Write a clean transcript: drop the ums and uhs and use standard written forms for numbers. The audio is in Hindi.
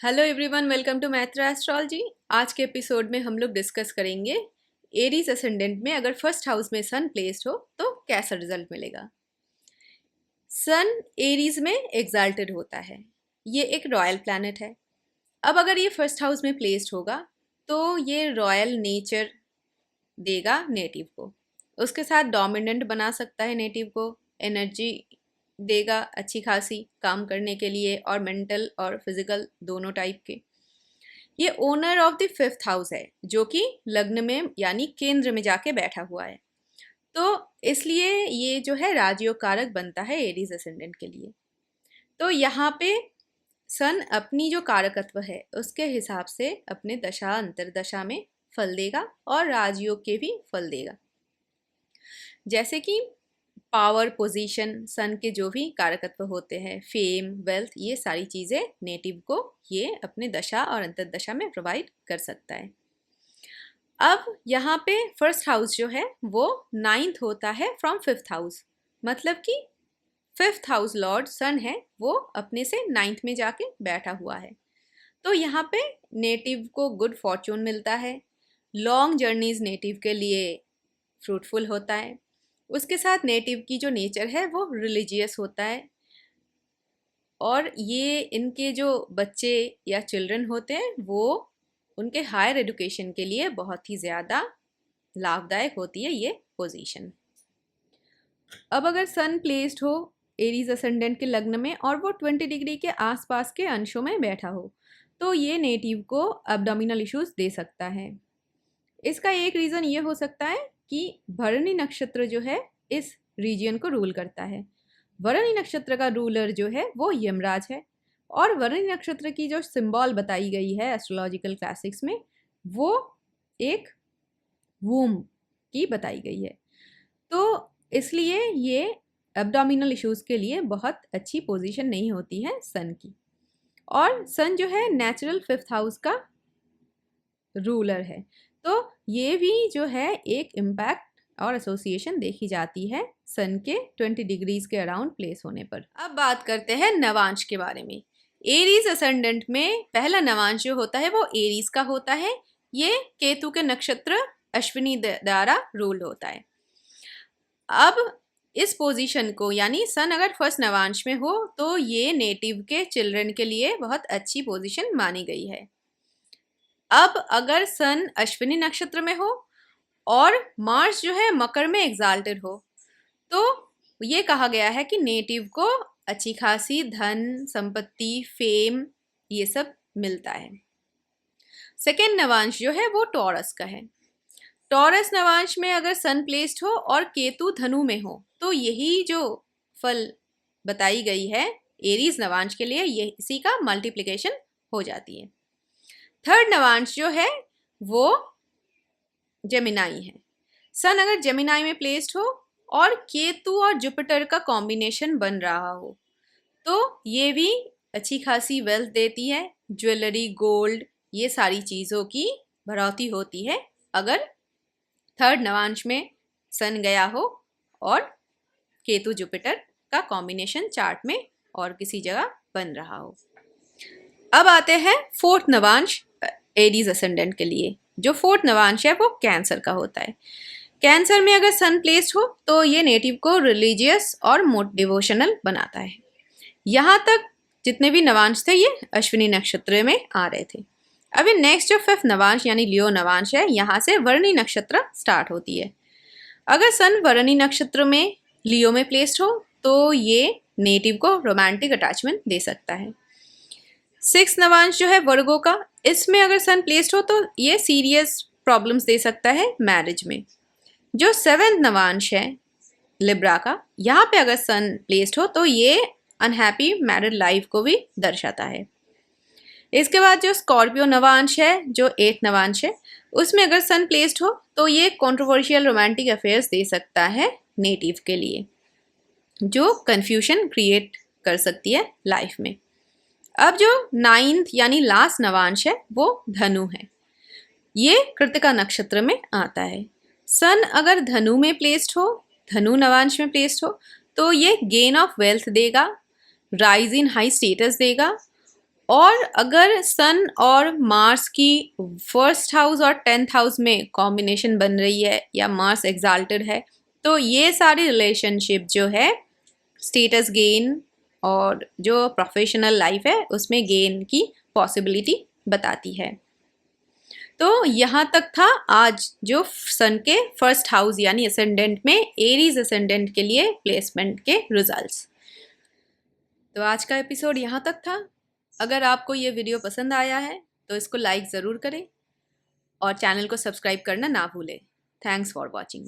Hello everyone, welcome to Maitra astrology. आज के एपिसोड में हम लोग डिस्कस करेंगे एरीज असेंडेंट में अगर फर्स्ट हाउस में सन प्लेस्ड हो तो कैसा रिजल्ट मिलेगा। सन एरीज में एग्जाल्टेड होता है, ये एक रॉयल प्लैनेट है। अब अगर ये फर्स्ट हाउस में प्लेस्ड होगा तो ये रॉयल नेचर देगा नेटिव को, उसके साथ डोमिनेंट बना सकता है नेटिव को, एनर्जी देगा अच्छी खासी काम करने के लिए और मेंटल और फिजिकल दोनों टाइप के। ये owner of the fifth house है जो कि लग्न में यानी केंद्र में जाके बैठा हुआ है, तो इसलिए ये जो है राजयोग कारक बनता है एरीज असेंडेंट के लिए। तो यहाँ पे सन अपनी जो कारकत्व है उसके हिसाब से अपने दशा अंतरदशा में फल देगा और राजयोग के भी फल देगा। जैसे कि पावर, पोजीशन, सन के जो भी कारकत्व होते हैं, फेम, वेल्थ, ये सारी चीज़ें नेटिव को ये अपने दशा और अंतर्दशा में प्रोवाइड कर सकता है। अब यहाँ पे फर्स्ट हाउस जो है वो 9th होता है फ्रॉम 5th हाउस, मतलब कि 5th हाउस लॉर्ड सन है वो अपने से 9th में जाके बैठा हुआ है। तो यहाँ पे नेटिव को गुड फॉर्चून मिलता है, लॉन्ग जर्नीज नेटिव के लिए फ्रूटफुल होता है। उसके साथ नेटिव की जो नेचर है वो रिलीजियस होता है और ये इनके जो बच्चे या चिल्ड्रन होते हैं वो उनके हायर एजुकेशन के लिए बहुत ही ज़्यादा लाभदायक होती है ये पोजीशन। अब अगर सन प्लेस्ड हो एरीज असेंडेंट के लग्न में और वो 20 डिग्री के आसपास के अंशों में बैठा हो तो ये नेटिव को एब्डोमिनल इश्यूज दे सकता है। इसका एक रीज़न ये हो सकता है कि भरणी नक्षत्र जो है इस रीजियन को रूल करता है। भरणी नक्षत्र का रूलर जो है वो यमराज है और भरणी नक्षत्र की जो सिंबल बताई गई है एस्ट्रोलॉजिकल क्लासिक्स में वो एक वूम की बताई गई है। तो इसलिए ये एब्डोमिनल इश्यूज के लिए बहुत अच्छी पोजीशन नहीं होती है सन की। और सन जो है नेचुरल 5th हाउस का रूलर है, तो ये भी जो है एक इम्पैक्ट और एसोसिएशन देखी जाती है सन के 20 डिग्रीज के अराउंड प्लेस होने पर। अब बात करते हैं नवांश के बारे में। एरीज असेंडेंट में पहला नवांश जो होता है वो एरीज का होता है। ये केतु के नक्षत्र अश्विनी द्वारा रूल होता है। अब इस पोजीशन को यानी सन अगर फर्स्ट नवांश में हो तो ये नेटिव के चिल्ड्रन के लिए बहुत अच्छी पोजीशन मानी गई है। अब अगर सन अश्विनी नक्षत्र में हो और मार्स जो है मकर में एग्जाल्टेड हो तो ये कहा गया है कि नेटिव को अच्छी खासी धन, संपत्ति, फेम ये सब मिलता है। सेकेंड नवांश जो है वो टॉरस का है। टॉरस नवांश में अगर सन प्लेस्ड हो और केतु धनु में हो तो यही जो फल बताई गई है एरीज नवांश के लिए ये इसी का मल्टीप्लिकेशन हो जाती है। थर्ड नवांश जो है वो जेमिनाई है। सन अगर जेमिनाई में प्लेस्ड हो और केतु और जुपिटर का कॉम्बिनेशन बन रहा हो तो ये भी अच्छी खासी वेल्थ देती है, ज्वेलरी, गोल्ड, ये सारी चीज़ों की बढ़ोतरी होती है अगर थर्ड नवांश में सन गया हो और केतु जुपिटर का कॉम्बिनेशन चार्ट में और किसी जगह बन रहा हो। अब आते हैं फोर्थ नवांश एरीज असेंडेंट के लिए। जो फोर्थ नवांश है वो कैंसर का होता है। कैंसर में अगर सन प्लेस्ड हो तो ये नेटिव को रिलीजियस और डिवोशनल बनाता है। यहाँ तक जितने भी नवांश थे ये अश्विनी नक्षत्र में आ रहे थे। अभी नेक्स्ट जो फिफ्थ नवांश यानी लियो नवांश है, यहाँ से वर्णी नक्षत्र स्टार्ट होती है। अगर सन वर्णी नक्षत्र में लियो में प्लेस्ड हो तो ये नेटिव को रोमांटिक अटैचमेंट दे सकता है। सिक्स नवांश जो है वर्गो का, इसमें अगर सन प्लेस्ड हो तो ये सीरियस प्रॉब्लम्स दे सकता है मैरिज में। जो सेवेंथ नवांश है लिब्रा का, यहाँ पे अगर सन प्लेस्ड हो तो ये अनहैप्पी मैरिड लाइफ को भी दर्शाता है। इसके बाद जो स्कॉर्पियो नवांश है जो 8th नवांश है, उसमें अगर सन प्लेस्ड हो तो ये कंट्रोवर्शियल रोमांटिक अफेयर्स दे सकता है नेटिव के लिए, जो कंफ्यूजन क्रिएट कर सकती है लाइफ में। अब जो 9th यानी लास्ट नवांश है वो धनु है। ये कृतिका नक्षत्र में आता है। सन अगर धनु में प्लेस्ड हो, धनु नवांश में प्लेस्ड हो तो ये गेन ऑफ वेल्थ देगा, राइज इन हाई स्टेटस देगा और अगर सन और मार्स की फर्स्ट हाउस और 10th हाउस में कॉम्बिनेशन बन रही है या मार्स एक्साल्टेड है, तो ये सारी रिलेशनशिप जो है स्टेटस गेन और जो प्रोफेशनल लाइफ है उसमें गेन की पॉसिबिलिटी बताती है। तो यहाँ तक था आज जो सन के फर्स्ट हाउस यानी असेंडेंट में एरीज असेंडेंट के लिए प्लेसमेंट के रिजल्ट्स। तो आज का एपिसोड यहाँ तक था। अगर आपको ये वीडियो पसंद आया है तो इसको लाइक ज़रूर करें और चैनल को सब्सक्राइब करना ना भूलें। Thanks for watching.